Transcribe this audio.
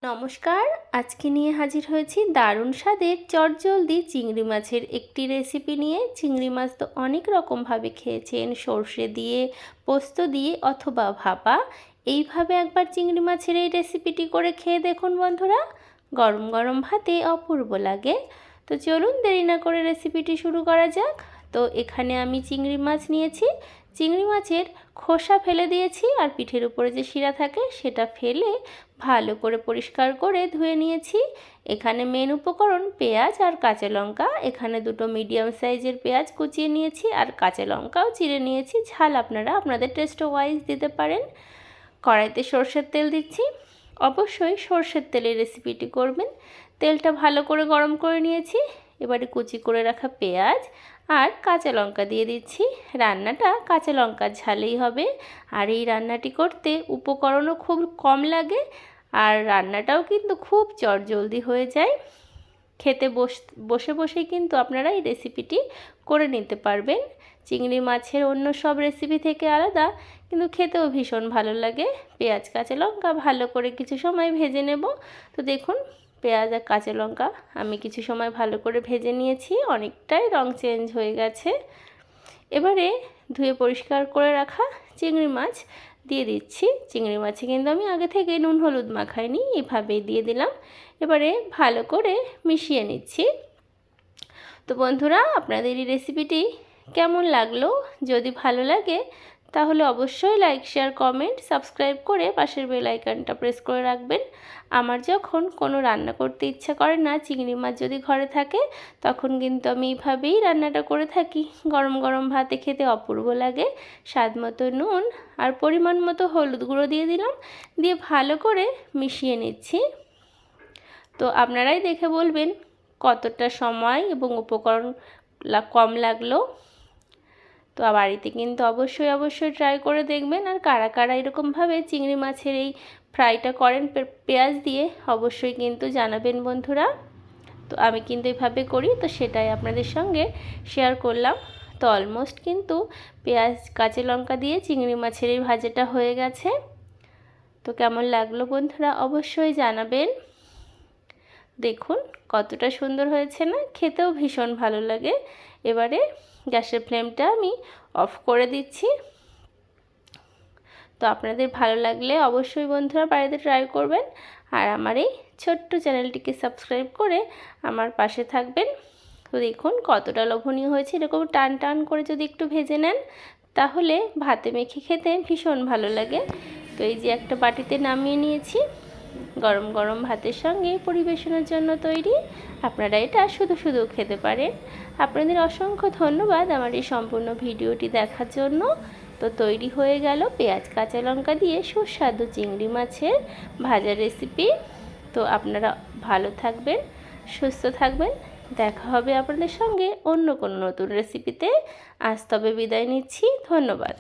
নমস্কার, আজকে নিয়ে হাজির হয়েছি দারুণ স্বাদের চটজলদি চিংড়ি মাছের একটি রেসিপি নিয়ে। চিংড়ি মাছ তো অনেক রকমভাবে খেয়েছেন, সর্ষে দিয়ে, পোস্ত দিয়ে অথবা ভাপা। এইভাবে একবার চিংড়ি মাছের এই রেসিপিটি করে খেয়ে দেখুন বন্ধুরা, গরম গরম ভাতে অপূর্ব লাগে। তো চলুন দেরি না করে রেসিপিটি শুরু করা যাক। তো এখানে আমি চিংড়ি মাছ নিয়েছি। চিংড়ি মাছের খোসা ফেলে দিয়েছি আর পিঠের উপরে যে শিরা থাকে সেটা ফেলে ভালো করে পরিষ্কার করে ধুয়ে নিয়েছি। এখানে মেন উপকরণ পেঁয়াজ আর কাঁচা লঙ্কা। এখানে দুটো মিডিয়াম সাইজের পেঁয়াজ কুচিয়ে নিয়েছি আর কাঁচা লঙ্কাও চিড়ে নিয়েছি। ঝাল আপনারা আপনাদের টেস্ট ওয়াইজ দিতে পারেন। কড়াইতে সরষের তেল দিচ্ছি। অবশ্যই সরষের তেলে রেসিপিটি করবেন। তেলটা ভালো করে গরম করে নিয়েছি। এবারে কুচি করে রাখা পেঁয়াজ আর কাঁচা লঙ্কা দিয়ে দিচ্ছি। রান্নাটা কাঁচা লঙ্কার ঝালেই হবে। আর এই রান্নাটি করতে উপকরণও খুব কম লাগে আর রান্নাটাও কিন্তু খুব চটজলদি হয়ে যায়। খেতে বসে বসেই কিন্তু আপনারা এই রেসিপিটি করে নিতে পারবেন। চিংড়ি মাছের অন্য সব রেসিপি থেকে আলাদা, কিন্তু খেতেও ভীষণ ভালো লাগে। পেঁয়াজ কাঁচা লঙ্কা ভালো করে কিছু সময় ভেজে নেব। তো দেখুন, পেঁয়াজ আর কাঁচা লঙ্কা আমি কিছু সময় ভালো করে ভেজে নিয়েছি, অনেকটাই রং চেঞ্জ হয়ে গেছে। এবারে ধুয়ে পরিষ্কার করে রাখা চিংড়ি মাছ দিয়ে দিচ্ছি। চিংড়ি মাছে কিন্তু আমি আগে থেকে নুন হলুদ মাখাইনি, এভাবেই দিয়ে দিলাম। এবারে ভালো করে মিশিয়ে নিচ্ছি। তো বন্ধুরা, আপনাদের এই রেসিপিটি কেমন লাগলো? যদি ভালো লাগে তাহলে অবশ্যই লাইক, শেয়ার, কমেন্ট, সাবস্ক্রাইব করে পাশের বেল আইকনটা প্রেস করে রাখবেন। আমার যখন কোনো রান্না করতে ইচ্ছা করে না, চিংড়ি মাছ যদি ঘরে থাকে, তখন কিন্তু আমি এইভাবেই রান্নাটা করে থাকি। গরম গরম ভাতে খেতে অপূর্ব লাগে। স্বাদ মতো নুন আর পরিমাণ মতো হলুদ গুঁড়ো দিয়ে দিলাম, দিয়ে ভালো করে মিশিয়ে নিচ্ছি। তো আপনারাই দেখে বলবেন কতটা সময় এবং উপকরণ কম লাগলো। তো বাড়িতে কিন্তু অবশ্যই ট্রাই করে দেখবেন। আর কারা কারা এরকমভাবে চিংড়ি মাছের এই ফ্রাইটা করেন পেঁয়াজ দিয়ে, অবশ্যই কিন্তু জানাবেন বন্ধুরা। তো আমি কিন্তু এইভাবে করি, তো সেটাই আপনাদের সঙ্গে শেয়ার করলাম। তো অলমোস্ট কিন্তু পেঁয়াজ কাঁচা লঙ্কা দিয়ে চিংড়ি মাছের এই ভাজাটা হয়ে গেছে। তো কেমন লাগলো বন্ধুরা অবশ্যই জানাবেন। দেখুন কতটা সুন্দর হয়েছে না, খেতেও ভীষণ ভালো লাগে। এবারে গ্যাসের ফ্লেমটা আমি অফ করে দিচ্ছি। তো আপনাদের ভালো লাগলে অবশ্যই বন্ধুরা বাড়িতে ট্রাই করবেন। আর আমার এই ছোট্ট চ্যানেলটিকে সাবস্ক্রাইব করে আমার পাশে থাকবেন। তো দেখুন কতটা লোভনীয় হয়েছে। এরকম টান টান করে যদি একটু ভেজে নেন, তাহলে ভাতে মেখে খেতে ভীষণ ভালো লাগে। তো এই যে একটা বাটিতে নামিয়ে নিয়েছি, গরম গরম ভাতের সঙ্গে পরিবেশনের জন্য তৈরি। আপনারা এটা শুধু শুধু খেতে পারেন। আপনাদের অসংখ্য ধন্যবাদ আমার এই সম্পূর্ণ ভিডিওটি দেখার জন্য। তো তৈরি হয়ে গেল পেঁয়াজ কাঁচা লঙ্কা দিয়ে সুস্বাদু চিংড়ি মাছের ভাজা রেসিপি। তো আপনারা ভালো থাকবেন, সুস্থ থাকবেন। দেখা হবে আপনাদের সঙ্গে অন্য কোনো নতুন রেসিপিতে। আজ তবে বিদায় নিচ্ছি। ধন্যবাদ।